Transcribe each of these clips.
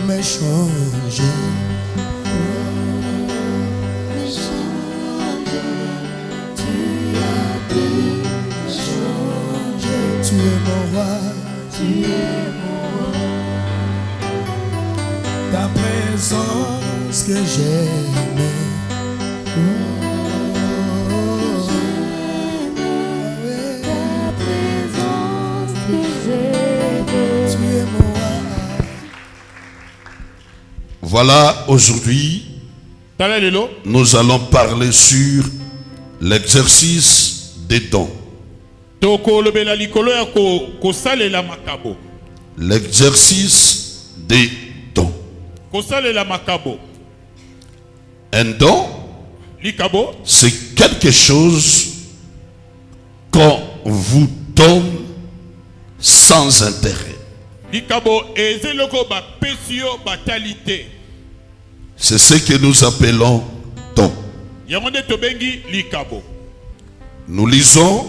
me changer. Tu es mon roi, tu es mon roi. Ta présence que j'aime. Ta présence que j'aime. Tu es mon roi. Voilà, aujourd'hui, nous allons parler sur l'exercice des dons. L'exercice des dons. Un don, c'est quelque chose qu'on vous donne sans intérêt. C'est ce que nous appelons don. Nous lisons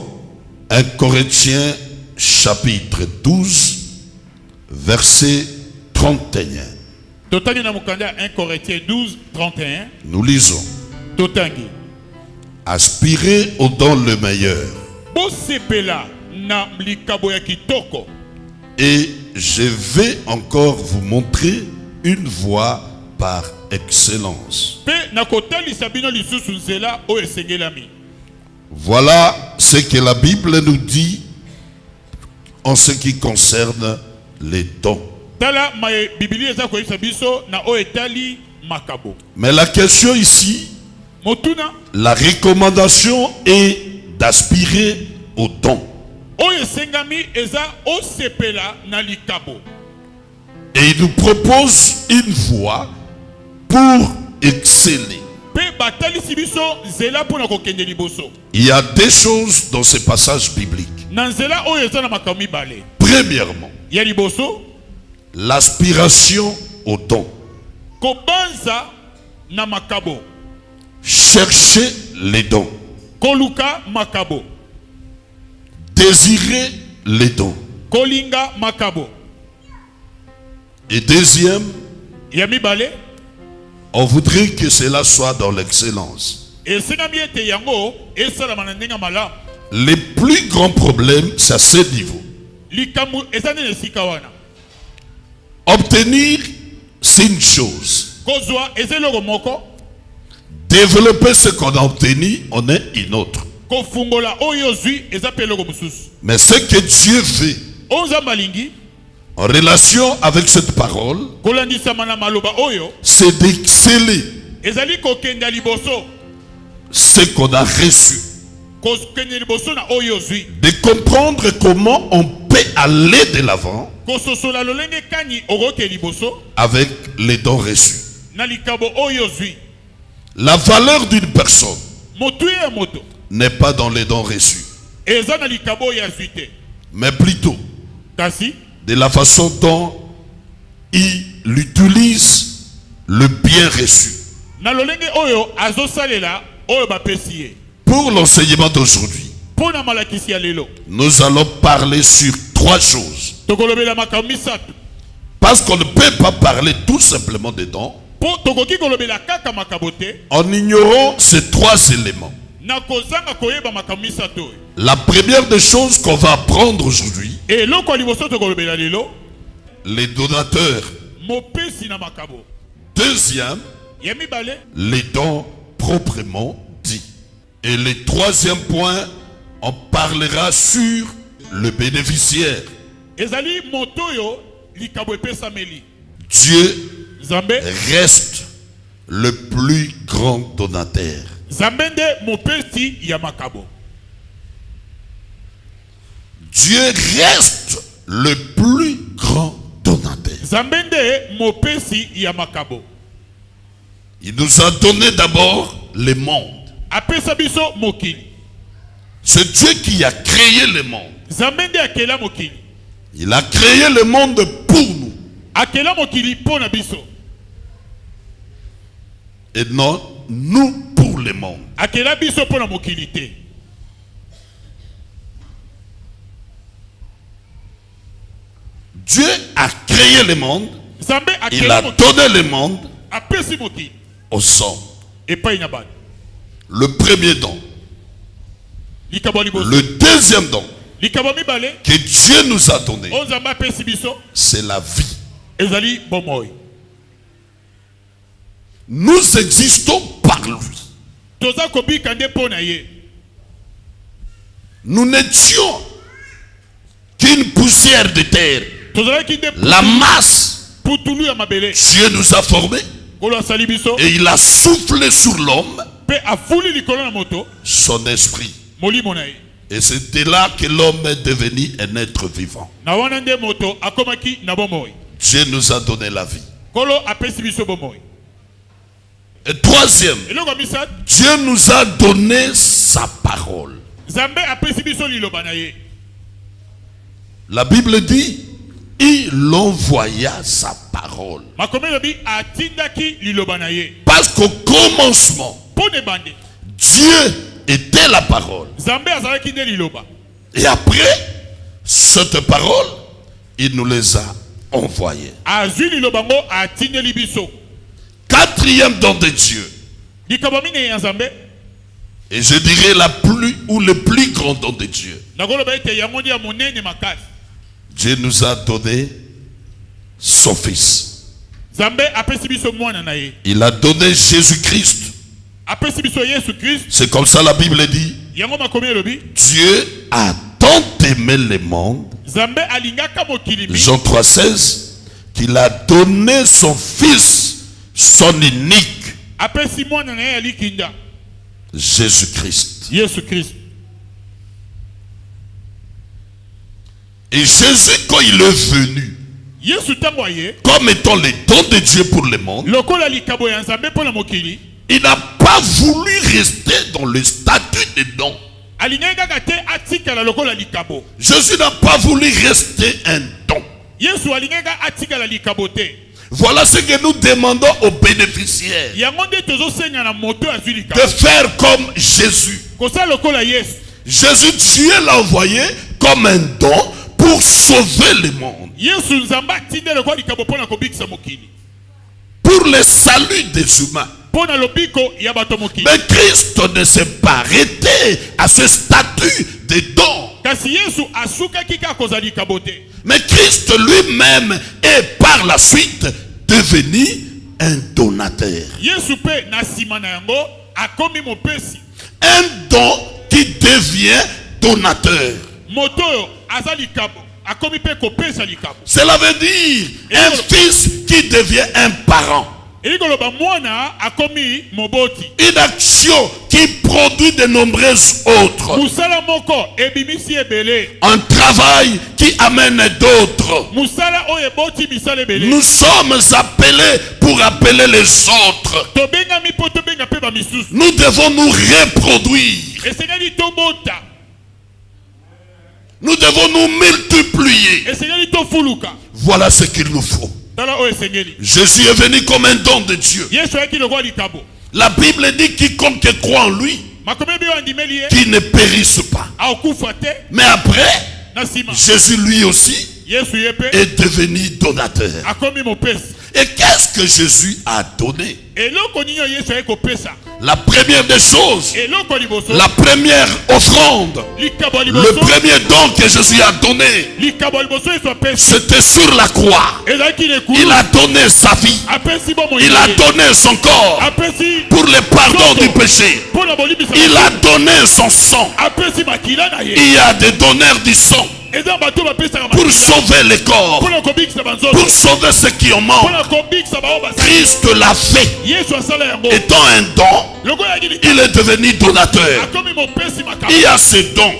1 Corinthiens chapitre 12, verset 31. 1 Corinthiens 12, 31. Nous lisons: aspirez au don le meilleur. Et je vais encore vous montrer une voie par excellence. Voilà ce que la Bible nous dit en ce qui concerne les dons. Mais la question ici, la recommandation est d'aspirer au don. Et il nous propose une voie pour exceller. Il y a des choses dans ce passage biblique. Premièrement, l'aspiration au don. Chercher les dons. Désirer les dons. Et deuxième, on voudrait que cela soit dans l'excellence. Les plus grands problèmes, c'est à ce niveau. Obtenir, c'est une chose. Développer ce qu'on a obtenu, on est une autre. Mais ce que Dieu veut en relation avec cette parole, c'est d'exceller ce qu'on a reçu. De comprendre comment on peut aller de l'avant avec les dons reçus. La valeur d'une personne n'est pas dans les dons reçus, mais plutôt de la façon dont il utilise le bien reçu. Pour l'enseignement d'aujourd'hui, nous allons parler sur 3 choses. Parce qu'on ne peut pas parler tout simplement des dons en ignorant ces 3 éléments. La première des choses qu'on va apprendre aujourd'hui, les donateurs. Deuxième, les dons proprement dits. Et le troisième point, on parlera sur le bénéficiaire. Dieu reste le plus grand donateur. Dieu reste le plus grand donateur. Il nous a donné d'abord le monde. C'est Dieu qui a créé le monde. Il a créé le monde pour nous. Et non, nous pour le monde. Dieu a créé le monde Nzambe Il a donné le monde apesi mokili aux hommes. epai na bato. Le premier don. Likabo liboso. Le deuxième don Likabo mibale que Dieu nous a donné, o Nzambe apesi biso c'est la vie. ezali bomoi. Nous existons par lui. Toza kobika nde mpo na ye. Nous n'étions qu'une poussière de terre. Tozalaki nde La masse, putulu ya mabele. Dieu nous a formés Kolo asali biso et il a soufflé sur l'homme pe afuli likolo na moto son esprit. molimo na ye. Et c'était là que l'homme est devenu un être vivant. Na wana nde moto akomaki na bomoi. Dieu nous a donné la vie. Kolo apesi biso bomoi. Et troisième, Eloko misat Dieu nous a donné sa parole. Nzambe apesi biso liloba na ye. La Bible dit, il envoya sa parole. Makomé lobi atindaki liloba na ye. Parce qu'au commencement, Pone bande. Dieu était la parole. Nzambe azalaki nde liloba. Et après, cette parole, il nous les a envoyés. Azwi liloba ngo atindeli biso. Quatrième don de Dieu. Likabo mine ya Nzambe. Et je dirais la plus ou le plus grand don de Dieu. Nakoloba ete yango ndi ya monene makasi. Dieu nous a donné son Fils. Nzambe apesi biso mwana na ye. Il a donné Jésus-Christ. Apesi biso Yesu Christ. C'est comme ça la Bible dit. Yango makomé lobi. Dieu a tant aimé le monde. Nzambe alingaka mokili. Jean 3,16. Qu'il a donné son Fils, son unique. Apesi mwana na ye ya likinda. Jésus-Christ. Yesu Christ. Et Jésus, quand il est venu, Yesu tango aye. comme étant le don de Dieu pour le monde, Lokola likabo ya Nzambe pona mokili. il n'a pas voulu rester dans le statut de don. Alingaka te atikala lokola likabo. Jésus n'a pas voulu rester un don. Yesu alingaka atikala likabo te. Voilà ce que nous demandons aux bénéficiaires. Yango nde tozo senga na moto azwi De likabo. faire comme Jésus. Kosa lokola Yesu. Jésus, Dieu l'a envoyé comme un don pour sauver le monde. Yesu Nzambe atinde lokola likabo pona kobikisa mokili. Pour le salut des humains. Pona lobiko ya bato mokili. Mais Christ ne s'est pas arrêté à ce statut de don. Kasi Yesu asukaki ka kozala likabo te. Mais Christ lui-même est par la suite devenu un donateur. Yesu pe na sima na yango akomi mopesi. Un don qui devient donateur. Moto aza likabo akomi pe kopesa likabo. Cela veut dire un fils qui devient un parent. Elikoloba mwana akomi moboti. Une action qui produit de nombreuses autres. Musala moko ebimisi ebele. Un travail qui amène d'autres. Musala oyo eboti misala ebele. Nous sommes appelés pour appeler les autres. Tobengami po tobenga pe ba misusu. Nous devons nous reproduire. Esengeli tobota. Nous devons nous multiplier. Esengeli tofuluka. Voilà ce qu'il nous faut. Tala oyo esengeli. Jésus est venu comme un don de Dieu. Yesu ayaki lokola likabo. La Bible dit quiconque croit en lui, Makomi biyo andimeli ye. qui ne périsse pas. Aokufa te. Mais après, Na sima. Jésus lui aussi Yesu ye pe. est devenu donateur. Akomi mopesi. Et qu'est-ce que Jésus a donné? Eloko nini oyo Yesu ayaki kopesa. La première des choses, Eloko liboso. la première offrande, Likabo le liboso. premier don que Jésus a donné, Likabo liboso Yesu apesi. c'était sur la croix. Ezalaki lekulu. Il a donné sa vie. Apesi bomo Il a donné son corps apesi pour le pardon du péché. pona bolibisa. Il a donné son sang. apesi makila na ye. Il y a des donneurs du sang Eza bato bapesaka pour makila. sauver les corps, Pona kobikisa banzoto. pour sauver ceux qui en manquent. Pona kobikisa bao basali. Christ l'a fait. Yesu asala yango. Étant un don, Lokola yaki likabo. il est devenu donateur. Akomi mopesi makabo. Il y a ces dons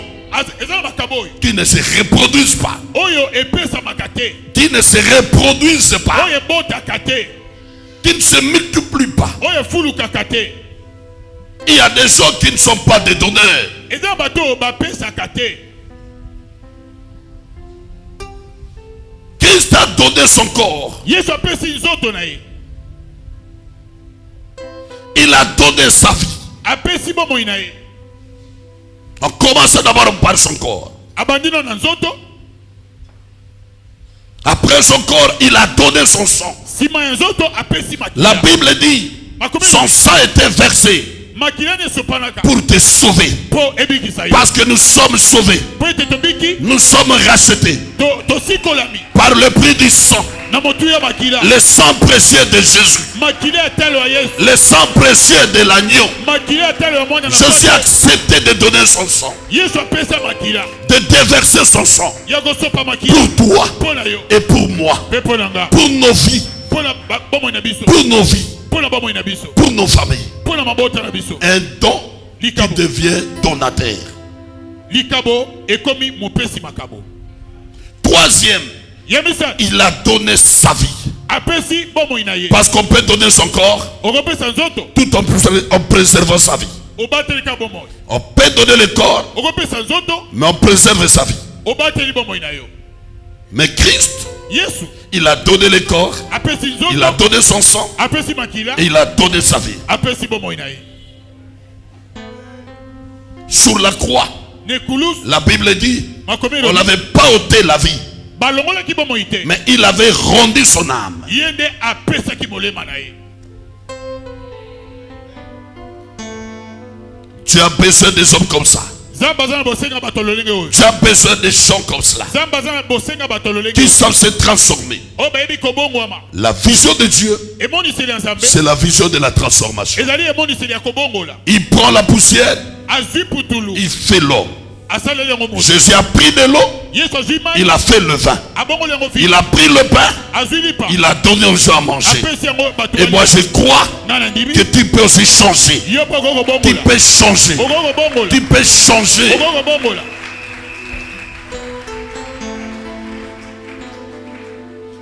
Eza makabo oyo. qui ne se reproduisent pas, Oyo epesa makate. qui ne se reproduisent pas, Oyo ebotaka te. qui ne se multiplient pas. Oyo efulukaka te. Il y a des gens qui ne sont pas des donneurs. Eza bato bapesaka te. Christ a donné son corps. Yesu apesi nzoto na ye. Il a donné sa vie. Apesi bomoi na ye. On commence d'abord par son corps. Abandino na nzoto. Après son corps, il a donné son sang. Sima ya nzoto apesi La makila. Bible dit, son sang était versé Makila ne sopanaka. pour te sauver. Po ebikisa yo. Parce que nous sommes sauvés. Po ete tobiki. Nous sommes rachetés To sikolami. par le prix du sang. Na motu ya makila. Le sang précieux de Jésus. Makila ya talo ya Yesu. Le sang précieux de l'agneau. Makila ya talo ya mwana na Jésus a accepté de donner son sang. Yesu apesa makila. De déverser son sang. Ya kosopa makila. Pour toi Po na yo. et pour moi. Pe po na nga. Pour nos vies. Po na bomo na biso. Pour nos vies. Po na bomo na biso. Pour nos familles. Po na mabota na biso. Un don qui Likabo. devient donateur. Likabo ekomi mopesi makabo. Troisième, Yemisa il a donné sa vie. apesi bomo inaye. Parce qu'on peut donner son corps Okopesa nzoto. tout en préservant sa vie. Obatelika bomo. On peut donner le corps, Okopesa nzoto. mais on préserve sa vie. Obateli bomo inayo. Mais Christ, Yesu il a donné le corps, apesi il a nzoto. donné son sang Apesi makila. et il a donné sa vie. Apesi bomo inaye. Sur la croix, Nekulus la Bible dit, makomi on lo. n'avait pas ôté la vie, Balongola ki bomo ite. mais il avait rendu son âme. Yende apesa ki molema na ye. Tu as besoin des hommes comme ça. Zamba zana bosenga batololenge oyo. Tu as besoin des gens comme cela Zamba zana bosenga batololenge. qui savent se transformer. O bayebi kobongwama. La vision de Dieu, Emoniseli ya Nzambe. c'est la vision de la transformation. Ezali emoniseli ya kobongola. Il prend la poussière, Azwi putulu. il fait l'eau. Asaleli yango moto. Jésus a pris de l'eau, Yesu azwi mai. il a fait le vin. Abongoli yango Il vino. a pris le pain, Azwi lipa. il a donné aux gens à manger. Apesi yango bato. Et moi je crois Nana ndimi. que tu peux aussi changer. Yo po koko Tu bongola. peux changer. Okoko bongola. Tu peux changer. Okoko bongola.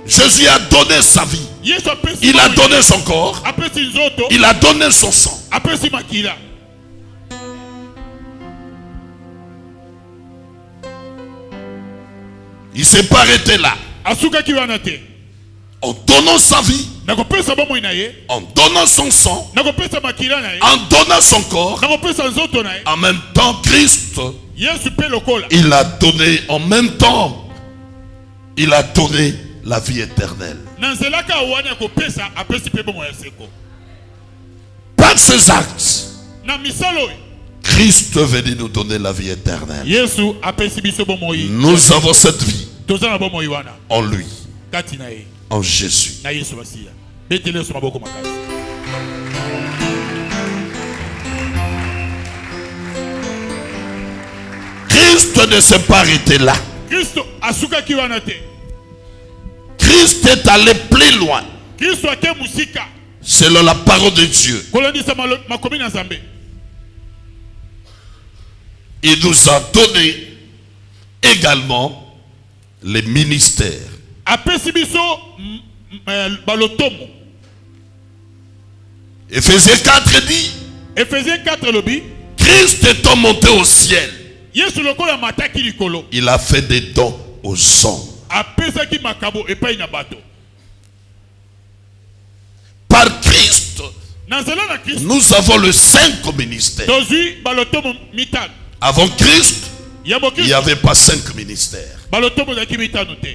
Jésus a donné sa vie. Yesu apesi. Il a bomo donné son corps. apesi nzoto. Il a donné son sang. Apesi makila. Il ne s'est pas arrêté là. Asukaki wana te. En donnant sa vie, Nakopesa bomo na ye. en donnant son sang, Nakopesa makila na ye. en donnant son corps, Nakopesa nzoto na ye. en même temps, Christ, Yesu pe lokola. il a donné, en même temps, il a donné la vie éternelle. Na nzelaka wani akopesa apesi pe bomo ya seko. Par ses actes, Na misalo oyo, Christ est venu nous donner la vie éternelle. Yesu apesi biso bomo yi. Nous avons cette vie Toza na bomo yi wana. en lui, Kati na ye. en Jésus. Na Yesu basiya. Betele Yesu maboko makasi. Christ ne s'est pas arrêté là. Kristo asukaki wana te. Christ est allé plus loin, Kristo ake musika. selon la parole de Dieu. Kolondisa makomi na Nzambe. Il nous a donné également les ministères. Apesi biso balotomo. Éphésiens 4 dit, Ephésiens 4 lobi. Christ étant monté au ciel, Yesu lokola mataki likolo. il a fait des dons aux hommes. Apesaki makabo epai na bato. Par Christ, Na nzela na Kristo. nous avons le 5 ministères. Tozwi balotomo mitano. Avant Christ, Yambo il n'y Kristo. avait pas 5 ministères. Balotomo zaki mitano te.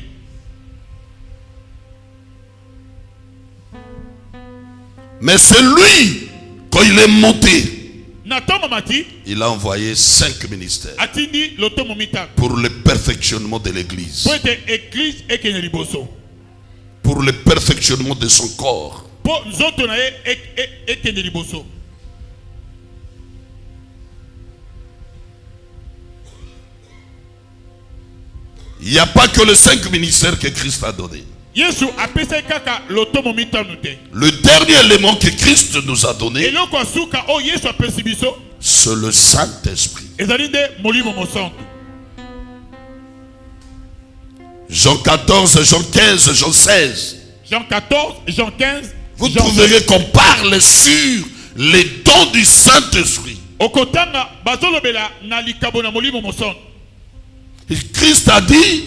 Mais c'est lui, quand il est monté, Na tomo mati. il a envoyé 5 ministères Atindi lotomo mitano. pour le perfectionnement de l'église, Po ete église ekene liboso. pour le perfectionnement de son corps. Po nzoto na ye ekene liboso. Il n'y a pas que les 5 ministères que Christ a donné. Yesu apesa kaka lotomo mitano te. Le dernier élément que Christ nous a donné, Eloko asuka o Yesu apesi biso. c'est le Saint-Esprit. Ezali nde molimo mosantu. Jean 14, Jean 15, Jean 16. Jean 14, Jean 15. Vous Jean trouverez qu'on parle sur les dons du Saint-Esprit. Okotanga bazolobela na likabo na molimo mosantu. Et Christ a dit,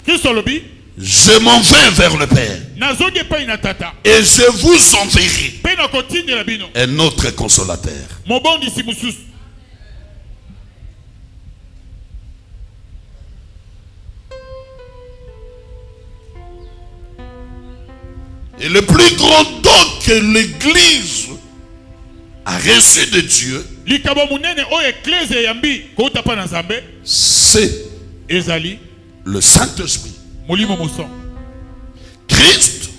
Kristo lobi. je m'en vais vers le Père Nazongi epai na tata. et je vous enverrai Pe na kotindela bino. un autre consolateur. Mobondisi mosusu. Et le plus grand don que l'Église a reçu de Dieu, likambo munene oyo eklezia yambi kouta pa na Nzambe c'est ezali le Saint-Esprit. molimo moson. Christ,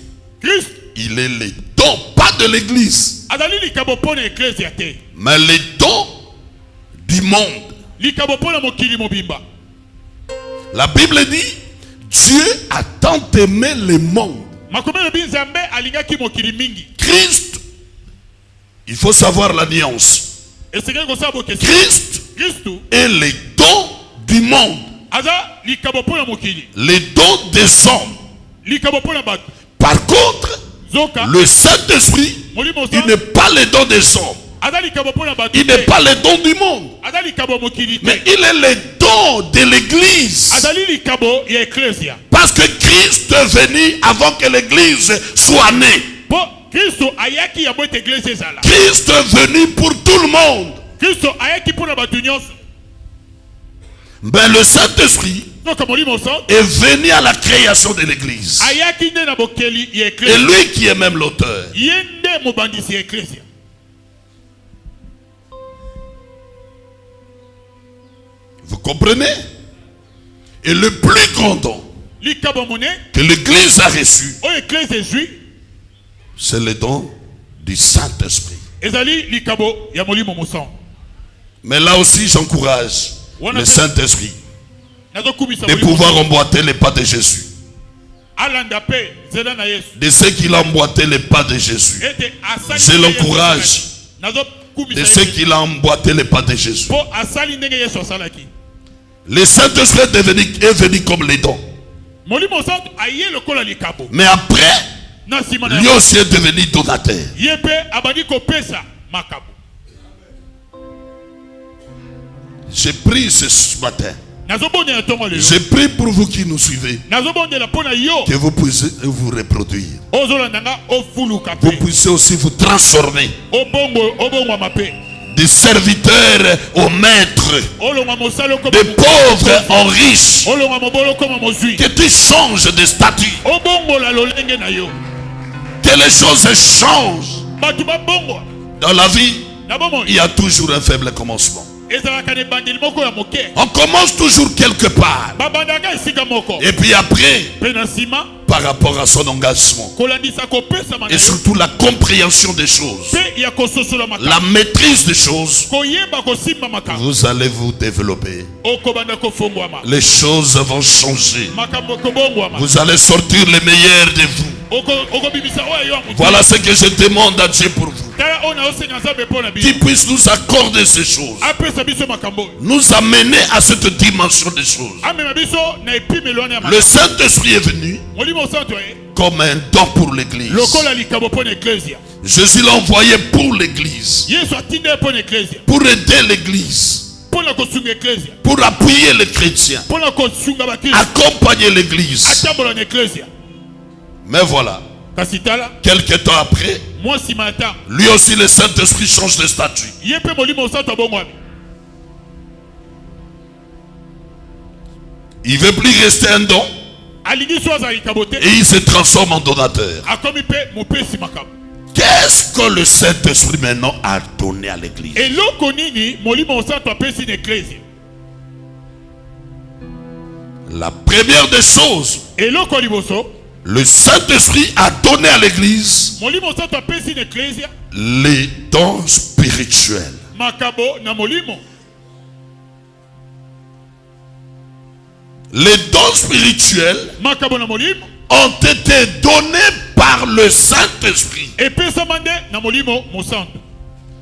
Christ il est le don, pas de l'Église, azali likambo pona eklezia te, mais le don du monde. likambo pona mokili mobimba. La Bible dit, Dieu a tant aimé le monde. Makomelo bi Nzambe alingaki mokili mingi. Christ, il faut savoir la nuance. Esengeli kosala bokesi. Christ Kristu est le don du monde, aza likambo pona mokili, le don des hommes. likambo pona bato. Par contre, Zoka le Saint-Esprit, molimo il moson n'est pas le don des hommes. aza likambo pona bato. Il n'est pas le don du monde. aza likambo mokili Mais te, il est le don de l'Église. azali likambo ya eklezia. Parce que Christ est venu avant que l'Église soit née. Po Kristu ayaki ya bote eklezia ezala. Christ est venu pour tout le monde. Kristu ayaki pona bato nyonso. Mais le Saint-Esprit Zoka molimo moson est venu à la création de l'Église. ayaki nde na bokeli ya Et eklezia. lui qui est même l'auteur. Ye nde mobandisi ya eklezia. Vous comprenez? Et le plus grand don Likambo mone que l'Église a reçu, oyo eklezia ezwi c'est le don du Saint-Esprit. ezali likambo ya molimo moson. Mais là aussi, j'encourage le Saint-Esprit Nazokumisa de molimo pouvoir emboîter les pas de Jésus. alanda pe zela na Yesu. De ceux qui l'ont emboîté les pas de Jésus. Ete asali Je l'encourage. nazokumisa De ceux qui l'ont emboîté les pas de Jésus. po asali ndenge Yesu asalaki. Le Saint-Esprit est venu comme les dons. Molimo santo aye lokola likambo. Mais après, Na sima na lui aussi est devenu donateur. ye pe abandi kopesa makambo. J'ai pris ce matin. Nazobondela ntongo lelo. J'ai pris pour vous qui nous suivez. Nazobondela pona yo Que vous puissiez vous reproduire. ozolanda nga ofuluka Vous pe. puissiez aussi vous transformer. Obongwa mape. Des serviteurs aux maîtres. Olongwa mosalo ko Des pauvres en riches. olongwa mobolo koma mozwi. Que tu changes de statut. Obongola lolenge na yo. Que les choses changent. Batu babongwa. Dans la vie, Na il bomoi. y a toujours un faible commencement. Ezalaka ne bandeli moko ya moke. On commence toujours quelque part. Babandaka esika moko. Et puis après, Pe na sima par rapport à son engagement. kolandisa kopesa Et manayo. surtout la compréhension des choses. Pe ya kososola makambo. La maîtrise des choses. Koyeba kosimba makambo. Vous allez vous développer. Okobanda kofongwama. Les choses vont changer. Makambo kobongwama. Vous allez sortir le meilleur de vous. Okobimisa oyo yo amutu. Voilà ce que je demande à Dieu pour vous. Tala ona osenga Nzambe pona Qu'il biso. puisse nous accorder ces choses. Apesa biso makambo. Nous amener à cette dimension des choses. Amema biso na epimelo ya Le makambo. Saint-Esprit est venu Molimo santo e. comme un don pour l'Église. Lokola likambo pona eklezia. Jésus l'a envoyé pour l'Église. Yesu atinde pona eklezia. Pour aider l'Église. Pona kosunga eklezia. Pour appuyer les chrétiens. Pona kosunga bakristo. Accompagner l'Église. Atambola na eklezia. Mais voilà, Kasi tala quelques temps après, mwa sima ya ntango. lui aussi le Saint-Esprit change de statut. Ye pe molimo santo abongwami. Il ne veut plus rester un don Alingi so azali likambo te. et il se transforme en donateur. Akomi pe mopesi makambo. Qu'est-ce que le Saint-Esprit maintenant a donné à l'Église? Eloko nini molimo santo apesi na eklezia. La première des choses, Eloko liboso le Saint-Esprit a donné à l'Église molimo santo apesi na eklezia les dons spirituels. makambo na molimo. Les dons spirituels Makambo na molimo ont été donnés par le Saint-Esprit. epesama nde na molimo mosanto.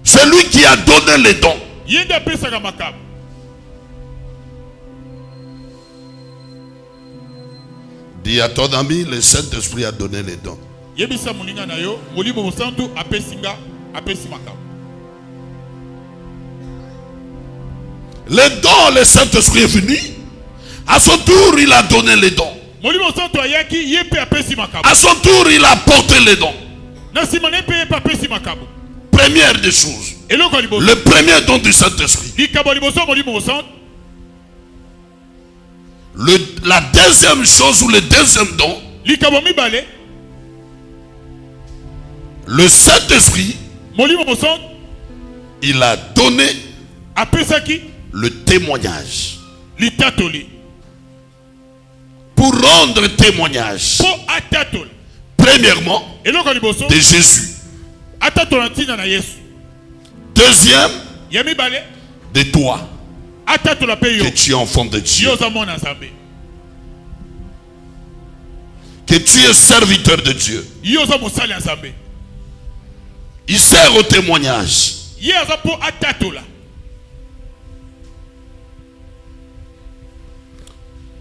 C'est lui qui a donné les dons. Ye nde apesaka makambo. Dis à ton ami, le Saint-Esprit a donné les dons. Yebisa moninga na yo molimo mosanto apesinga apesi makambo. Les dons, le Saint-Esprit est venu. À son tour, il a donné les dons. Molimo mosanto ayaki ye pe apesi makambo. À son tour, il a porté les dons. Na sima ne pe ye pe apesi makambo. Première des choses. Eloko liboso. Le premier don du Saint-Esprit. Likambo liboso molimo mosanto. La deuxième chose ou le deuxième don, Likambo mibale Le Saint-Esprit, molimo mosantu il a donné apesaki le témoignage. litatoli Pour rendre témoignage, po atatoli premièrement, eloko liboso de Jésus. atatola ntina na Yesu. Deuxième, Ya mibale de toi, atatola pe yo que tu es enfant de Dieu, yo za mwana Nzambe, que tu es serviteur de Dieu. yo za mosali ya Nzambe. Il sert au témoignage. Ye aza po atatola.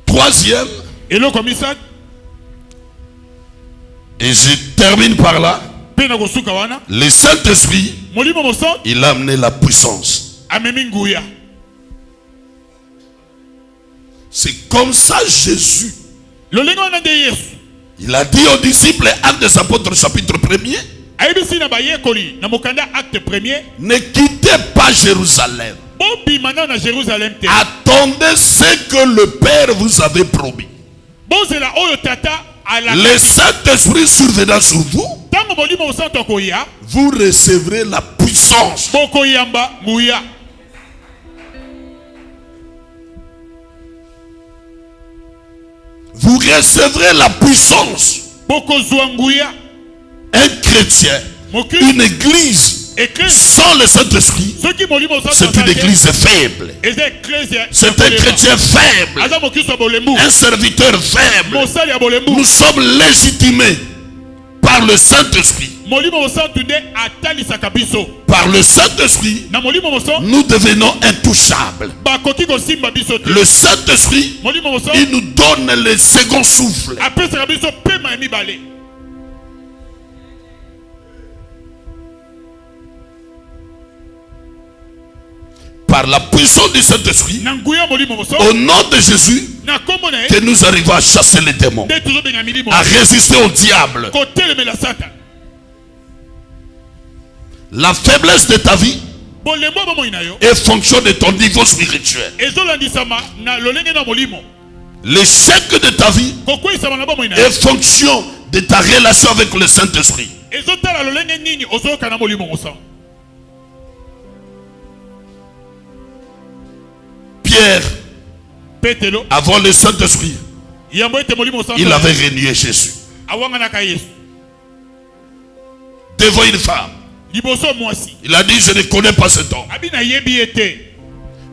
Troisième, Eloko misatu et je termine par là, pe na kosuka wana le Saint-Esprit, molimo mosantu il a amené la puissance. amemi nguya. C'est comme ça Jésus, Lolenge wana nde Yesu il a dit aux disciples, Actes des Apôtres chapitre 1er, ayebisi na bayekoli na mokanda acte premier ne quittez pas Jérusalem. bobima na Jérusalem te, Attendez ce que le Père vous avait promis. bozela oyo tata Le alakaki. Saint-Esprit survenant sur vous, Ntango molimo mosantu akoya vous recevrez la puissance. bokoyamba nguya. Vous recevrez la puissance. Bokozwa nguya. Un chrétien, Mokili une église église sans le Saint-Esprit, soki molimo mosantu c'est une église faible. eza église ya C'est un bolema. chrétien faible, Aza mokristo ya bolembu, un serviteur faible. mosali ya bolembu. Nous sommes légitimés par le Saint-Esprit. Molimo mosantu nde atalisaka biso. Par le Saint-Esprit, Na molimo mosantu nous devenons intouchables. bakoki kosimba biso te. Le Saint-Esprit, Molimo il mosantu nous donne le second souffle. apesaka biso pema ya mibale. Par la puissance du Saint-Esprit, Na nguya molimo mosantu au nom de Jésus, na kombo na ye que nous arrivons à chasser les démons, nde tozobenga milimo à résister au diable. kotelemela Satan. La faiblesse de ta vie Bolembo ya bomoi na yo est fonction de ton niveau spirituel. ezolandisama na lolenge na molimo. L'échec de ta vie Kokweyisama na bomoi na yo est fonction de ta relation avec le Saint-Esprit. ezotala lolenge nini ozoyoka na molimo mosantu. Pierre, Petelo avant le Saint-Esprit, yambo ete molimo mosantu il avait renié Jésus. awanganaka Yesu Devant une femme, liboso mwasi il a dit, je ne connais pas cet homme. abi nayebi ye te.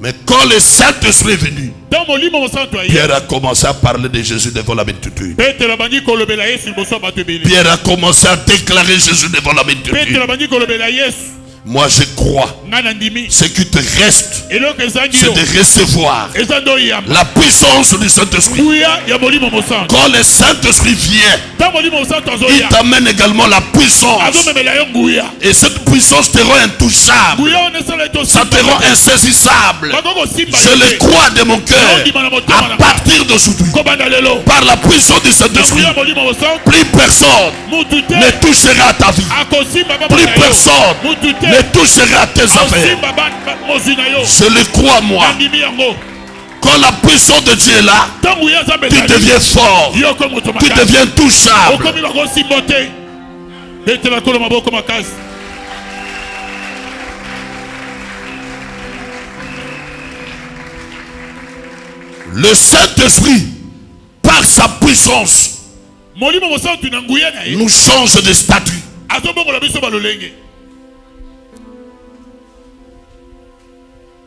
Mais quand le Saint-Esprit est venu, Ntango molimo mosantu aye Pierre a commencé à parler de Jésus devant la multitude. Petelo abandi kolobela Yesu liboso ya bato ebele. Pierre a commencé à déclarer Jésus devant la multitude. Petelo abandi kolobela Yesu Moi je crois, nga na ndimi ce qui te reste, eloko ezangi c'est yo de recevoir eza nde oyamba la puissance du Saint-Esprit. nguya ya molimo mosantu. Quand le Saint-Esprit vient, Ntango molimo mosantu il azoya t'amène également la puissance. azomemela yo nguya. Et cette puissance te rend intouchable. Nguya wana esala ete Ça te osimba rend insaisissable. bakoki kosimba Je yo le te. crois de mon cœur. À partir d'aujourd'hui, kobanda lelo par la puissance du na Saint-Esprit, nguya molimo mosantu plus personne mutu te ne touchera à ta vie. akosimba baba Plus na yo personne mutu te ne touchera à tes affaires. akosimba mozwi na yo. Je le crois moi. Nandimi yango Quand la puissance de Dieu est là, ntango ya nzambe tu ezali, deviens fort. yo ko moto Tu makasi deviens touchable. okomi bakosimba te. betela kolo maboko makasi. Le Saint-Esprit, par sa puissance, molimo mosantu na nguya na ye nous change de statut. azobongola biso balolenge.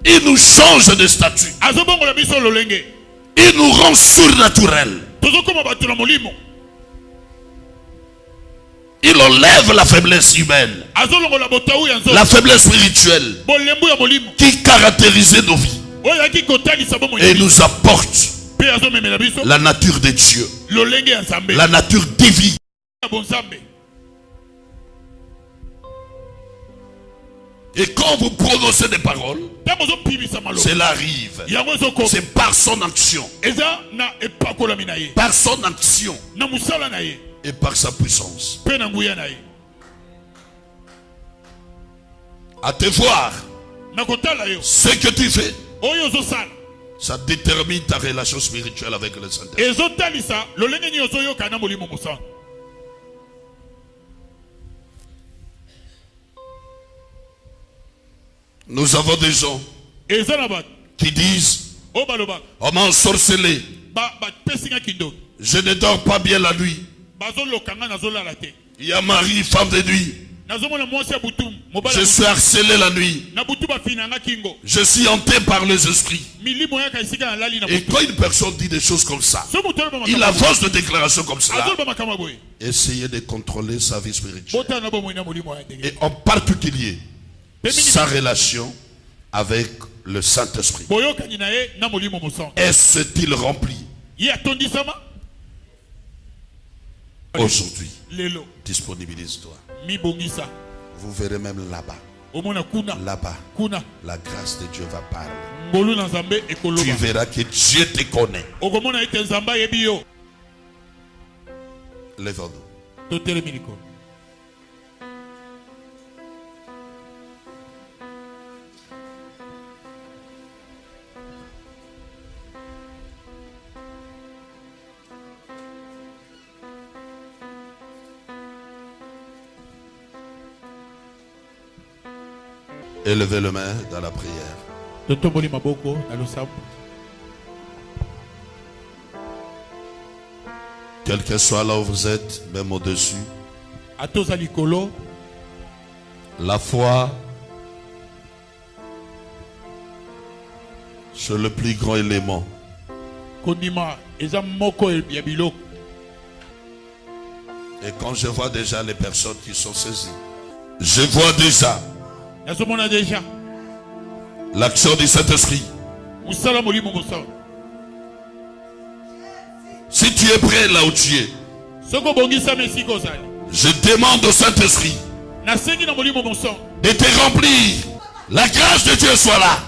Il nous change de statut. azobongola biso lolenge. Il nous rend surnaturels. tozokoma bato na molimo. Il enlève la faiblesse humaine, azolongola botau ya nzoto la faiblesse spirituelle bolembu ya molimo qui caractérisait nos vies oyo ayaki kotalisa bomoi et nous apporte mpe azomemela biso la nature de Dieu, lolenge ya nzambe la nature divine. ya bonzambe. Et quand vous prononcez des paroles, ntango ozopimisa maloba cela arrive. yango ezokoma C'est par son action, eza na epakolami na ye par son action na mosala na ye et par sa puissance. mpe na nguya na ye. À te voir, na kotala yo ce que tu fais, oyo ozosala ça détermine ta relation spirituelle avec le Saint-Esprit. ezotalisa lolenge nini ozoyoka na molimo mosantu. Nous avons des gens eza na bato qui disent, oyo balobaka on m'a ensorcelé, bapesi nga kindoki je ne dors pas bien la nuit. bazoloka nga nazolala te. Il y a Marie, femme de nuit. nazomona mwasi ya butu mobala Je suis harcelé la nuit. na butu bafina nga kingo Je suis hanté par les esprits. milimo yaka esika nalali na Et butu quand une personne dit des choses comme ça, so moto aloba il makambo avance de déclarations comme cela. azoloba makambo boye Essayez de contrôler sa vie spirituelle. botana na bomoi na molimo ya ndenge Et en particulier, sa relation avec le Saint-Esprit. boyokani na ye na molimo mosantu Est-il rempli ye atondisama aujourd'hui? lelo Disponibilise-toi. mibongisa Vous verrez même là-bas. omona kuna Là-bas, kuna la grâce de Dieu va parler. ngolu na nzambe Tu ekoloba verras que Dieu te connaît. okomona ete nzambe ayebi yo. Lève-nous. totelemi likolo. Élevez les mains dans la prière. totomboli maboko na losambo. Quel que soit là où vous êtes, même au-dessus, atoza likolo la foi, c'est le plus grand élément. kondima eza moko ya biloko. Et quand je vois déjà les personnes qui sont saisies, je vois déjà nazomona deja l'action du Saint-Esprit. mosala molimo mosantu. Si tu es prêt là où tu es, soki obongisami esika ozali je demande au Saint-Esprit nasengi na molimo mosantu de te remplir. La grâce de Dieu soit là.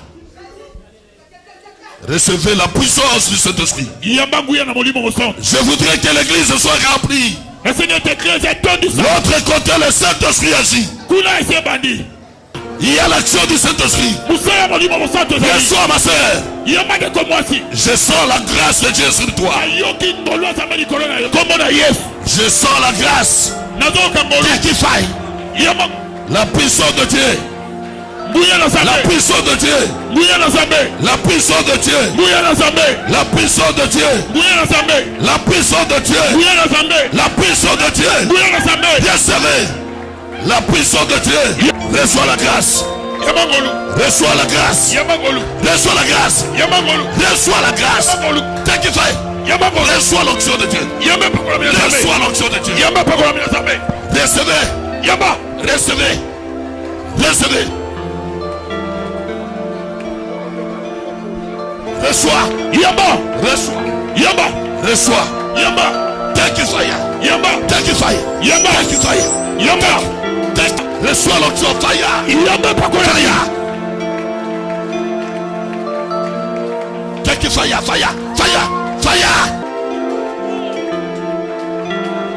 Recevez la puissance du Saint-Esprit. yamba nguya na molimo mosantu. Je voudrais que l'église soit remplie. nasengi ete eklise etondisa L'autre côté, le Saint-Esprit agit. kuna esi ebandi. Il y a l'action du Saint-Esprit. mosala ya molimo mosantu ezali. Reçois ma sœur. yamba ndeko mwasi Je sens la grâce de Dieu sur toi. ayoki ngolu ya nzambe likolo na yo kombo na yesu. Je sens la grâce. nazoyoka ngolu Dès qu'il faille. yamba La puissance de Dieu. nguya na La nzambe puissance de Dieu. nguya na nzambe La puissance de Dieu. nguya na nzambe La puissance de Dieu. nguya na nzambe La puissance de Dieu. nguya na nzambe La puissance de Dieu. nguya na nzambe. Recevez la puissance de Dieu. Reçois la grâce. yamba ngolu Reçois la grâce. yamba ngolu Reçois la grâce. yamba ngolu Reçois la grâce. yamba ngolu Dès qu'il faille. yamba ngolu Reçois l'onction de Dieu. yamba pakola mina nzambe Reçois l'onction de Dieu. yamba pakola mina nzambe Recevez. yamba Recevez. Recevez. Reçois. yamba Reçois. yamba Reçois. yamba Dès qu'il faille. yamba Dès qu'il faille. yamba Dès qu'il faille. yamba Reçois l'onction. Faille. yamba pakola Faille. Dès qu'il faille. Faille. Faille. Faille.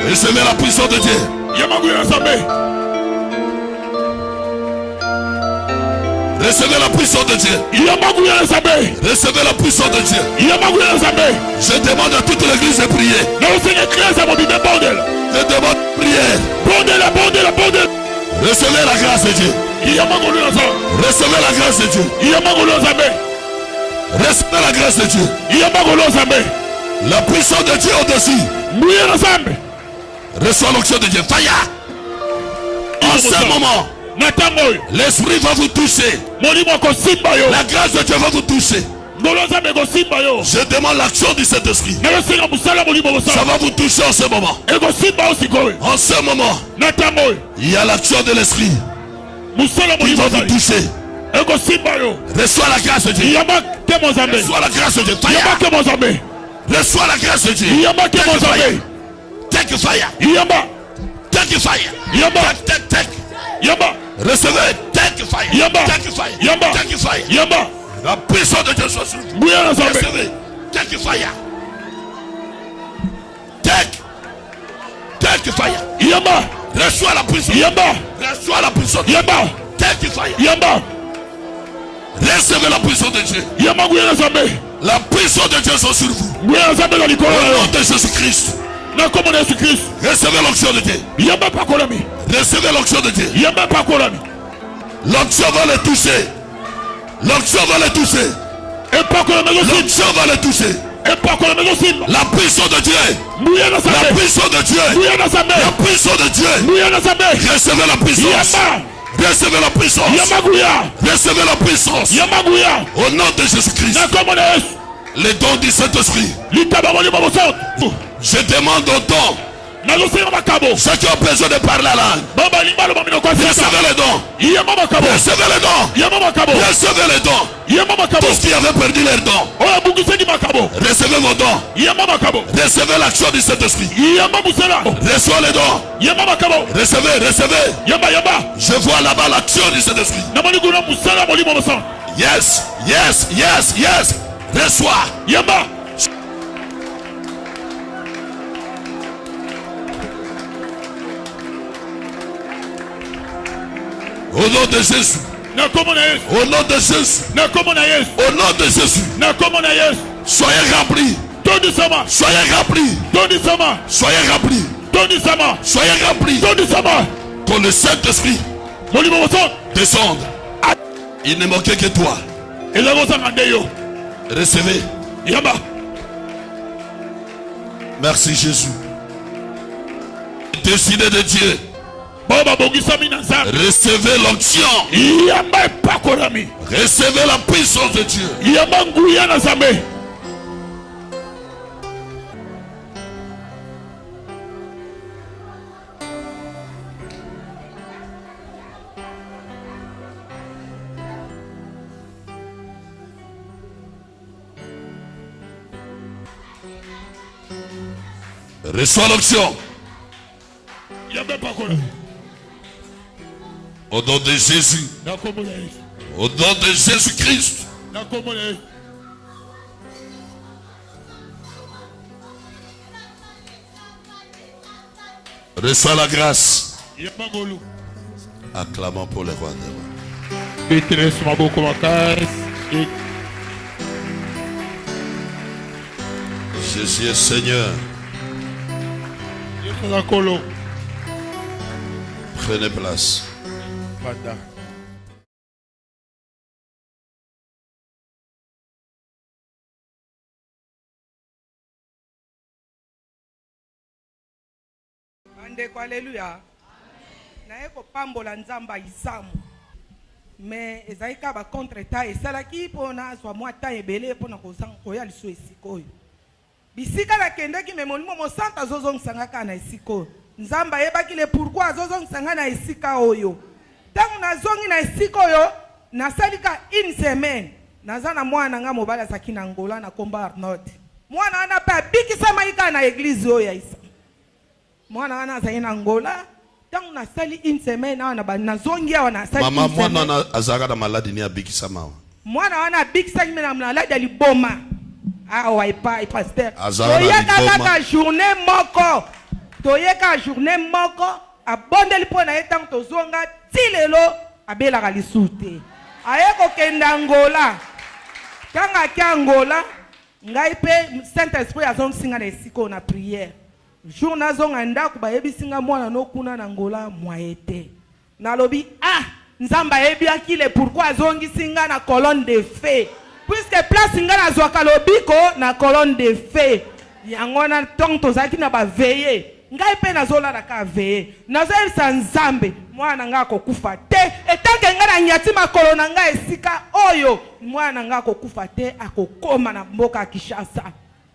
Recevez la puissance de Dieu. yamba nguya na nzambe Recevez la puissance de Dieu. yamba nguya na nzambe Recevez la puissance de Dieu. yamba nguya na nzambe. Je demande à toute l'église de prier. naosenga eklese mobimbe bondela Je demande de prier. bondela bondela bondela Recevez la grâce de Dieu. yamba ngolu na nzambe Recevez la grâce de Dieu. yamba ngolu na nzambe Recevez la grâce de Dieu. yamba ngolu na nzambe La puissance de Dieu au-dessus. nguya na nzambe. Reçois l'onction de Dieu. Faille. En ce moment, na ntango oyo l'esprit va vous toucher. molimo akosimba yo La grâce de Dieu va vous toucher. ngolu ya nzambe ekosimba yo. Je demande l'action du Saint-Esprit. nayosenga mosala molimo Ça mosala va vous toucher en ce moment. ekosimba yo sikoyo. En ce moment, na ntango oyo il y a l'action de l'esprit mosala qui molimo va vous ozali toucher. ekosimba yo. Reçois la grâce de Dieu. yamba te mo nzambe Reçois la grâce de Dieu. yamba Faille. te mo nzambe Reçois la grâce de Dieu. yamba te mo nzambe Tek faille. yamba Tek faille. yamba Tek. yamba Recevez. Tek faille. yamba Tek faille. yamba Tek faille. yamba La puissance de Dieu soit sur vous. nguya na nzambe Recevez. Tek faille. Tek faille. yamba Reçois la puissance. yamba Reçois la puissance. yamba Tek faille. yamba Recevez la puissance de Dieu. yamba nguya na nzambe La puissance de Dieu soit sur vous. nguya na nzambe na likolo na Au yo nom de Jésus-Christ. na kombo na yesu kristu. Recevez l'onction de Dieu. yamba pakolami Recevez l'onction de Dieu. yamba pakolami L'onction va les toucher. L'onction va les toucher. L'onction va les toucher. La puissance de Dieu. La puissance de Dieu. La puissance de Dieu. Recevez la puissance. Recevez la puissance. Recevez la puissance. Au nom de Jésus-Christ. Les dons du Saint-Esprit. Je demande au don. Ceux qui ont besoin de parler la langue. Recevez les dons. Recevez les dons. Recevez les dons. Tous qui avaient perdu leurs dons. Recevez vos dons. Recevez l'action du Saint-Esprit. Recevez les dons. Recevez. Je vois là-bas l'action du Saint-Esprit. Yes. Reçois. Au nom de Jésus. Au nom de Jésus. Au nom de Jésus. Soyez remplis. Soyez remplis. Soyez remplis. Soyez remplis. Que le Saint-Esprit descende. Il ne manquait que toi. Recevez. Merci Jésus. Décidez de Dieu. Recevez l'onction. Recevez la puissance de Dieu. Reçois l'onction. Au nom de Jésus. Au nom de Jésus-Christ. Reçois la grâce. Acclamons pour le roi des rois. Jésus est Seigneur. Prenez place. Bandeko, alléluia. Naye ko pambola nzamba isamu. Mais ezaika ba contre ta esalaki pona so mwa ta ebele pona ko sang ko ya liso esikoyo. Bisika la kendeki me molimo mo santa zozong sangaka na esikoyo. Nzamba yebaki le pourquoi zozong sanga na esika oyo. Tangu na zongi na esikoyo na salika une semaine. Nazana mwana nga mobala sakina Angola na komba Arnold. Mwana ana pa bikisa maika na église oyo ya isa. Mwana ana zaina Angola. Tangu na sali une semaine na zongi ya wana sali. Mama mwana na azaka na maladi ni abikisa mawa. Mwana wana bikisa kimi na maladi aliboma. Ah ouais pas pasteur. Toyeka journée moko. Toyeka journée moko abondeli pona etang tozonga tilelo abela kalisute. Ayeko kenda Angola. Kanga kia Angola ngai pe Saint-Esprit azonsinga na esiko na prière. Jour nazonga ndako ba yebisinga mwana no kuna na Angola moyete. Nalobi nzamba yebi akile pourquoi azongi singa na colonne de feu. Puisque place singa na zwaka lobiko na colonne de feu. Yango na tonto zaki na ba veiller. Ngai pe nazola na ka veiller. Nazoyebisa nzambe mwana nga kokufa te. Etange nga na nyati makolo na nga esika oyo mwana nga kokufa te akokoma na mboka Kinshasa.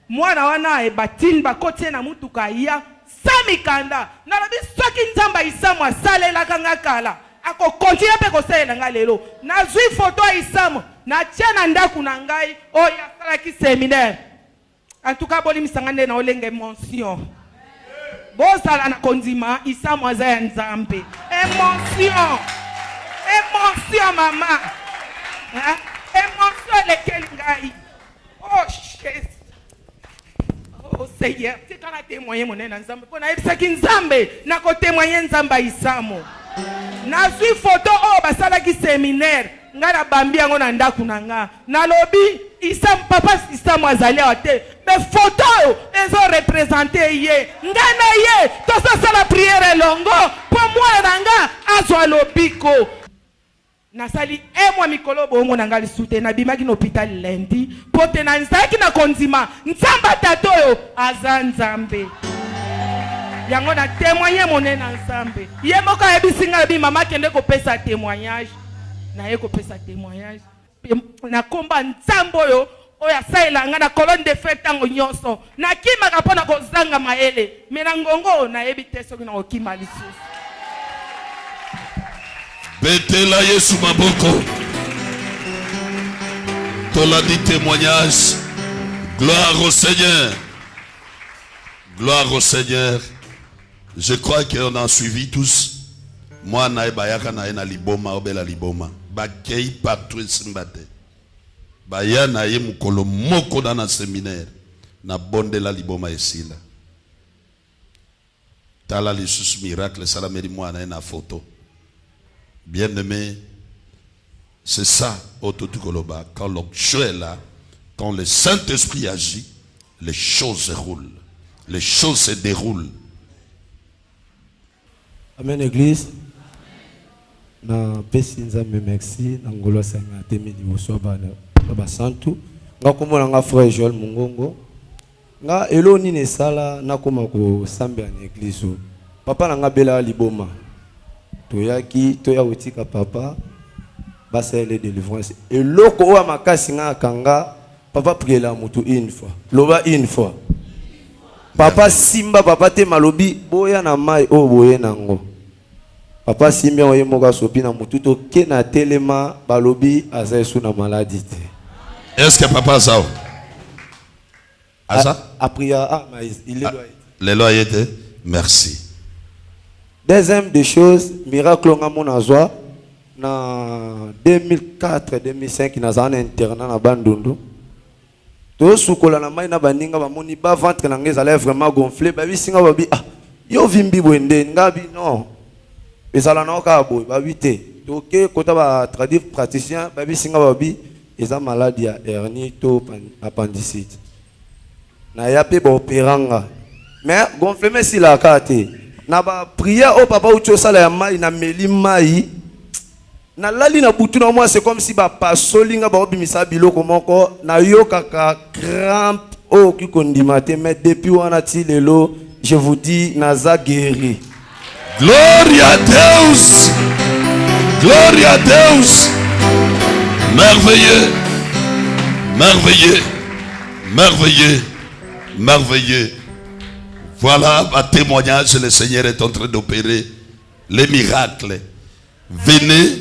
Mwana wana ebatini bakotie na mutuka ya samikanda. Nalobi soki nzamba isamu asalela kanga kala. Ako continue pe kosalela nga lelo. Nazwi photo isamu na tia na ndaku na ngai oya salaki séminaire. En tout cas boli misangane na olenge mention. Bosala na kondima isamu azaya nzambe. Émotion. Émotion mama. Émotion lekeli ngai. Oh Jésus. Oh Seigneur, tu as témoigné mon nzambe. Pour na ebisaki nzambe na ko témoigner nzamba isamu. Na suis photo oh basalaki séminaire ngala bambi yango na ndaku na nga. Na lobi isam papa isamu azali ate. Mais photo ezo représenter ye. Ngana ye to sala prière longo pour moi nanga azwa lobiko. nasali emwa mikolo bongo na ngali sute na bimaki na hôpital lundi pote na nzaki na kondima nzamba tato yo aza nzambe yango na témoigner monene na nzambe ye moko ayebisinga bi mama kende kopesa témoignage na ye kopesa témoignage na komba nzambe oyo oya saela nga na colonne de fête tango nyonso na kimaka mpona kozanga maele me na ngongo na yebi te soki na kokima lisusu. Betela Yesu maboko. Tola dit témoignage. Gloire au Seigneur. Gloire au Seigneur. Je crois qu'on a suivi tous. Moi, na bayaka na liboma obela liboma. Bakei partout simbate. Baya na ye mukolo moko na séminaire. Na bonde la liboma esila. Tala lisusu miracle salameri moi na photo. Bien-aimé, c'est ça, Ototugoloba. Quand l'onction est là, quand le Saint-Esprit agit, les choses se roulent. Les choses se déroulent. Amen, Église. Na pesi nzambe merci. Na ngolo sanga temi liboso ba santu. Nga komona nga frère Joel Mungongo. Nga eloni ne sala na koma ko sambe na église. Papa na nga bela liboma. Toyaki toya utika papa basa les délivrances et loko o makasi nga kanga papa priela mutu une fois loba une fois papa simba papa te malobi boya na mai o boye nango papa simba oye moka sopi na mutu to ke na telema balobi azaesu na maladie te. Est-ce que papa ça a priya mais il est loyé les loyautés merci. Deuxième des choses, miracle on a mon azwa na 2004-2005 na zana internat na Bandundu. To sukola na mai na baninga ba moni ba ventre na ngeza lèvre vraiment gonflé ba bisinga ba bi yo vimbi bwende ngabi non. Ezala na ka boy ba bité. To ke kota ba traduire praticien ba bisinga ba bi eza maladie ya hernie to appendicite. Na yape ba opéranga. Mais gonflé mais si la kate. Na ba prière au papa ucho sala ya mai na meli mai na lali na butu na moi c'est comme si ba pasolinga ba obimisa biloko moko na yo kaka crampe o ki kondimate mais depuis wana ti lelo je vous dis naza guéri. Gloria a Deus. Gloria a Deus. Merveilleux. Merveilleux. Merveilleux. Merveilleux. Voilà un témoignage, le Seigneur est en train d'opérer les miracles. Venez,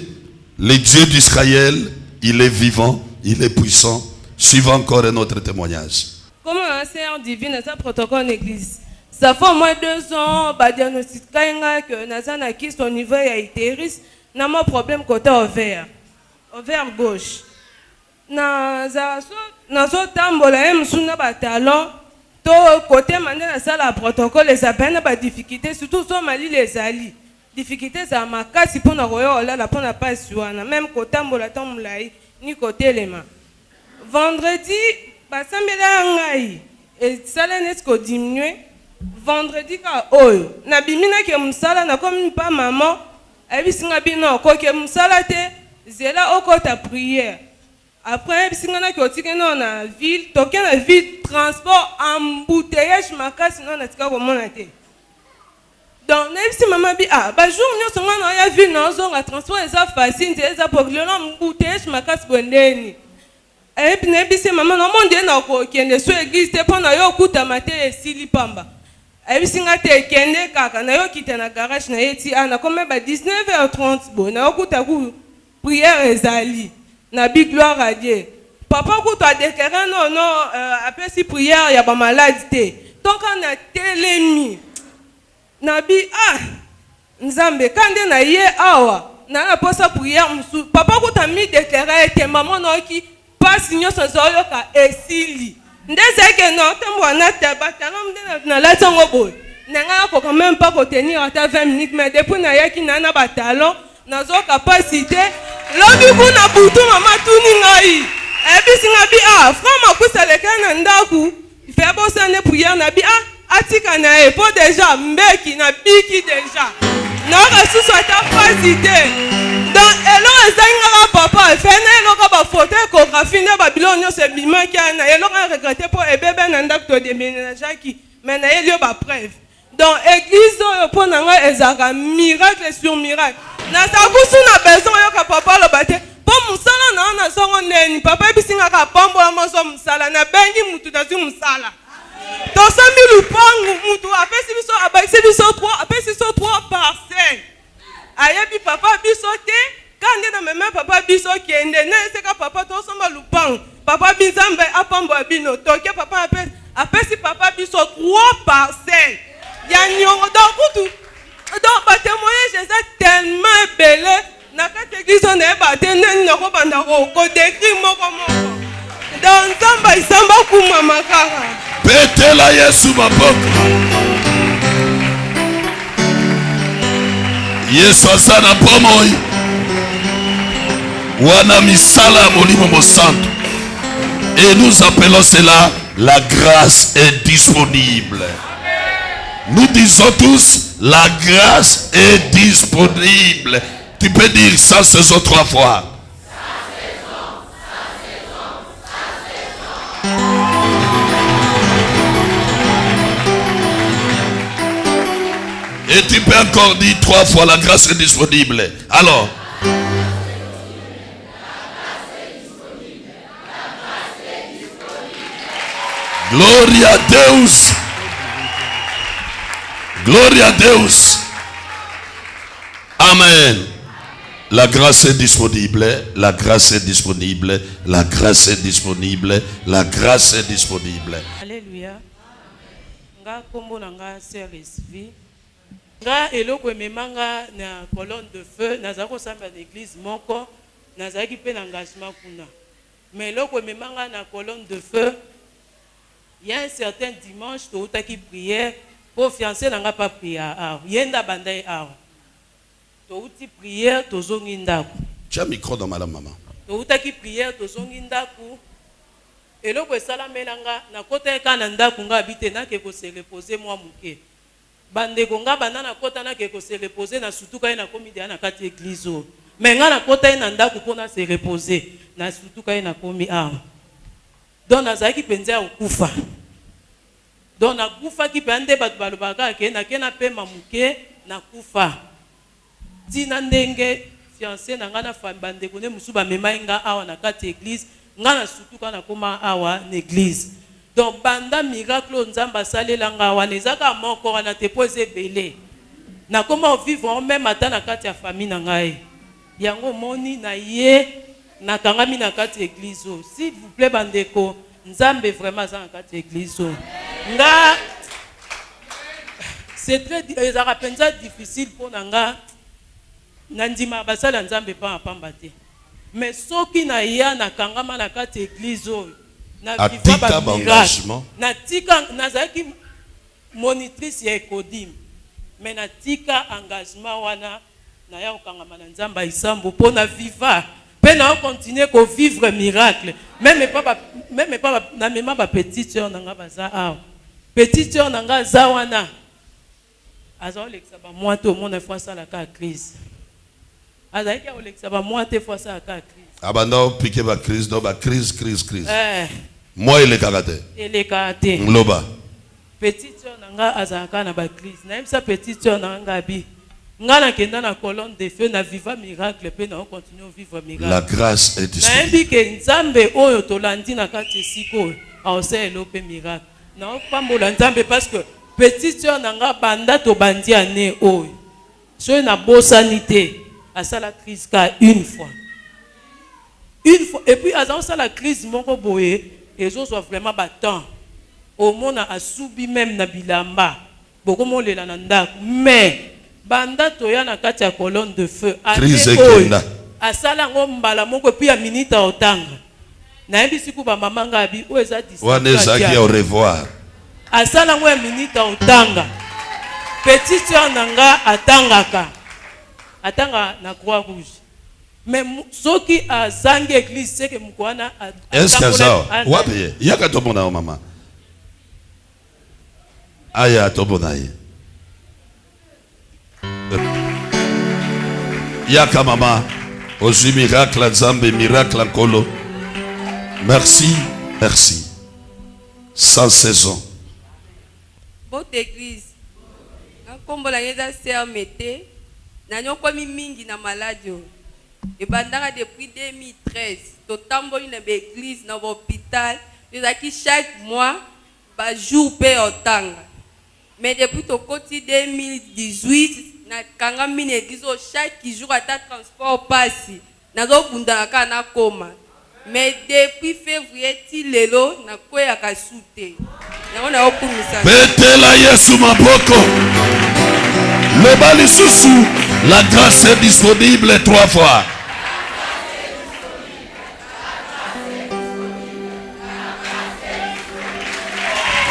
le Dieu d'Israël, il est vivant, il est puissant. Suivons encore un autre témoignage. Comme un enseignant divin, c'est un protocole d'église. Ça fait au moins 2 ans, bah diagnostic que Nazan a quitté son niveau et a été n'a pas problème côté ovaire gauche. Nazo tambola msuna ba talon. To côté maintenant ça la protocole les appels pas difficulté surtout sur Mali les ali difficulté ça makasi pour na royo là pour na pas suana même côté mbola tomulai ni côté lema vendredi ba sambela ngai et ça l'esco diminuer vendredi ka oyo na bimina ke musala na comme pas maman et bisinga bino ko ke musala te zela okota prière. Après, si on a dans la ville, toqué la ville, transport, embouteillage, makasi, non, on a tika comment on a été. Donc, même si maman dit, bah, jour, nous sommes dans la ville, nous avons un transport, c'est facile, c'est pour le embouteillage, makasi, bondeni. Et puis, même si maman, non, mon Dieu, n'a pas qu'il ne soit église, pendant yo kuta maté et sili pamba. Et puis, si on a été kende kaka, na yo quitté na garage, na yeti, na comme 19h30, bon, na yo kuta ku prière ezali. Na bi gloire à Dieu. Papa ko to déclaré non après si prière il y a pas maladie. Donc on a télémi. Na bi nzambe kande na ye awa na posa prière musu. Papa ko ta mi déclaré que maman no ki pas signo sans oyo ka esili. Ndeze que non tembo na tabata na la tongo boy. Nanga ko quand même pas ko tenir à 20 minutes mais depuis na yaki na batalon nazo capacité. Lobi kuna butu mama tuni ngai. Ebi singa bi frama kusale kana ndaku. Fait bossa ne prière na bi atika na e po déjà mbeki na biki déjà. Na resu soit capacité. Dans elo ezanga biloko nyonso ebimaki ana eloko aregrete mpo ebebe na ndako todeménageaki mais na ye lio bapreuve donc église oyo mpo na ngai ezalaka miracle sur miracle nasakusu na besoin oyoka papa aloba te mpo mosala na yo nazongo neni papa ebisingaka pambola moso mosala nabengi mutu nazwi mosala tosombi lupangu mutu apesi biso abakisi biso apesi biso 3 parcelles ayebi papa biso te kande na meme papa biso kende na eseka papa tosomba lupangu papa binzambe apambola bino toke papa apesi papa biso 3 parcelles ya nyongo donc kutu donc batémoignage eza tellement ebele na kati église on eyeba te neni nakobanda kodécrit moko donc nzambe isamba kumama kaka petela Yesu maboko Yesu aza na bomoi wana misala ya molimo mosantu et nous appelons cela la grâce est disponible. Nous disons tous la grâce est disponible. Tu peux dire ça saison 3 fois. Et tu peux encore dire 3 fois la grâce est disponible. Alors. Gloria a Deus. Gloria a Deus. Amen. La grâce est disponible. La grâce est disponible. La grâce est disponible. La grâce est disponible. Alléluia. Nga kombo na nga sœur Esvi. Nga eloko ememanga na colonne de feu nazali kosamba na église moko nazalaki mpe na engagement kuna. Mais eloko ememanga na colonne de feu il y a un certain dimanche toutaki prière pour fiancé nanga pas prière yenda bandai touti prière tozongi ndako. Tu as micro dans madame maman. Toutaki prière tozongi ndako eloko esalamelanga na kota eka na ndako nga habite na ke ko se reposer moi muke bande konga banda na kota na ke ko se reposer na sutuka ina komidi na kati église o mais nga na kota ina ndako pona se reposer na sutuka ina komi donc nazaki penza okufa donc na kufa ki pande batu balobaka ke na kena pe mamuke na kufa tina ndenge fiancé na ngana fa bande kone musuba memainga awa na kati église ngana sutuka na koma awa na église donc banda miracle nzamba salela ngawa nezaka moko wana te poser belé na koma vivre même ata na kati ya famille na ngai yango moni na ye na kangami na kati église s'il vous plaît bandeko nzambe vraiment za na kati église nga c'est très ezaka penza difficile pour nga nandima basala nzambe pa pamba te mais soki na ya na kangama na kati église na vivre ba engagement na tika nazaki monitrice ya Ekodim mais na tika engagement wana na ya kangama na nzamba isambo po na vivre pe na continuer ko vivre miracle même pas na mema ba petite sœur nanga baza petite sœur nanga zawana azo lekisa ba moito mona fois ça la ka crise azaki o lekisa ba moite fois ça la ka crise abanda piquer ba crise do ba crise moi il est karaté ngloba petite sœur nanga azaka na ba crise na imsa petite sœur nanga bi ngana kenda na colonne de feu na viva miracle pe na continuer vivre miracle. La grâce est disponible. Na mbike nzambe oyo tolandi na kati siko aose elope miracle. Na pambola nzambe parce que petite sœur nanga banda to bandi ane oyo. So na bosanité à ça la crise ka une fois et puis à ça la crise moko boye et autres soit vraiment battant. Au monde a subi même na bilamba. Beaucoup mo lela na ndako mais banda toya na kati ya colonne de feu asala ngo mbala moko puis ya minute otanga na yebisi ku ba mama ngabi o eza disaki au revoir asala ngo ya minute otanga petite sœur nanga atanga na croix rouge mais soki azangi église c'est que mukwana est-ce que ça wapi yaka to bona mama aya to bona yaka mama ozi miracle nzambe miracle nkolo Merci, merci. Sans saison. Votre église. Comme la sœur Mété, nous komi mingi na maladie. Et pendant depuis 2013, tout tambo une église dans l'hôpital, nous avons chaque mois, par jour paye autant. Mais depuis au côté 2018, na kanga mine église chaque jour à ta transport passe. Na zo bunda na koma. Mais depuis février ti lelo na koya ka soute. Na ona okumisa. Betela Yesu maboko. Le bali susu, la grâce est disponible 3 fois.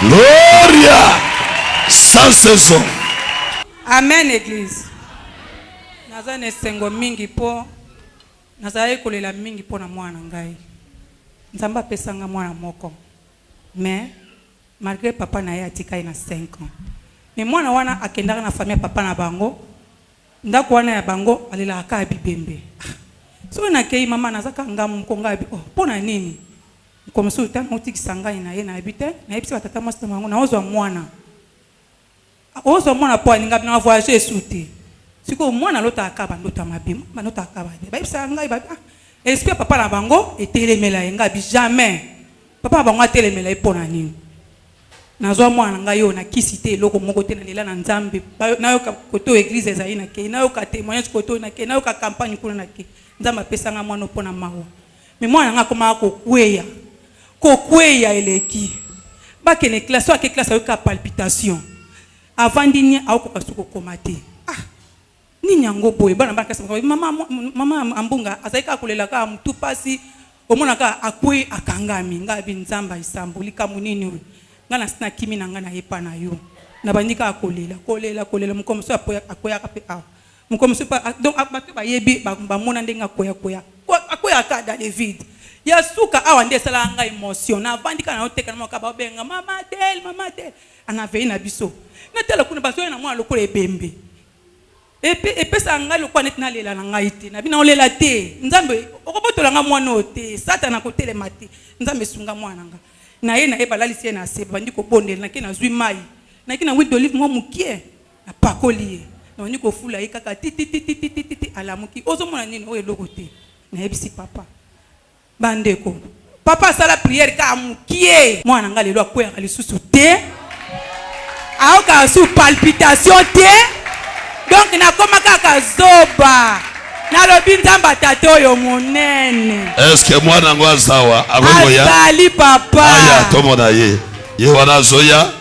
Gloria, sans saison. Amen, église. Naza nesengo mingi po. Naza ekolela mingi po na mwana ngai. Nzamba apesanga mwana moko. Mais malgré papa na ye atikai na 5 ans. Mais mwana wana akendaka na famille papa na bango. Ndako wana ya bango alela aka bibembe. So na kei mama nazaka ngamu konga bi. Oh, pona nini? Comme ça tant moti kisangani na ye na habite na yebisi batata mwasi bango na ozwa mwana. Ozwa mwana po aninga na voyager souté. Siko mwana lota akaba ndota mabima, manota akaba. Ba yebisa ngai ba esprit papa na bango etelemela yenga bi jamais. Papa bango atelemela epona nini? Nazwa mwana ngai yo na kisite eloko moko te na lela na nzambe. Na yo ka koto église ezali na ke, na yo ka témoignage koto na ke, na yo ka campagne kuna na ke. Nzambe apesanga mwana opona mawa. Mais mwana nga koma kokweya. Kokweya eleki. Ba ke ne classe wa ke classe yo ka palpitation. Avant dini akoka suko komate. Ah. Nini yango boye bana ba kasa mama ambunga azaika kolela ka mtu pasi omona ka akwe akangami ngabi nzamba isambulika munini we. Ngana sina kimi na ngana yepa na yo. Na bandika kolela mukomso akoya kape awa. Mukomso pa donc abatu ba yebi ba mona ndenga koya. Akoya ka dans le vide. Ya suka awa nde sala nga emotion na bandika na oteka na makaba benga mama tel anavei na biso. Na tela kuna baso na mwa lokole ebembe. Epesa nga lokwa net na lela na ngai te. Na bina olela te. Nzambe okobotola nga mwana ote. Satana kotele mate. Nzambe sunga mwana nga. Na ye na ye balalisi ye na se bandi ko bondela na ke na zwi mai. Na ke na huile d'olive mo mukie na pakoli ye. Na oni ko fula ye kaka ti alamuki. Ozo mona nini o eloko te. Na yebisi papa. Bandeko. Papa sala prière ka mukie. Mwana nga lelo akwera lisusu te. Aoka su palpitation te. Donc na koma kaka zoba. Na lobi nzamba tato yo monene. Est-ce que moi nango zawa agoya? Azali papa. Aya tomona ye. Ye wana zoya.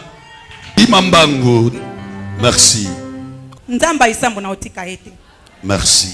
Imambangu. Merci. Nzamba isambo na otika ete. Merci.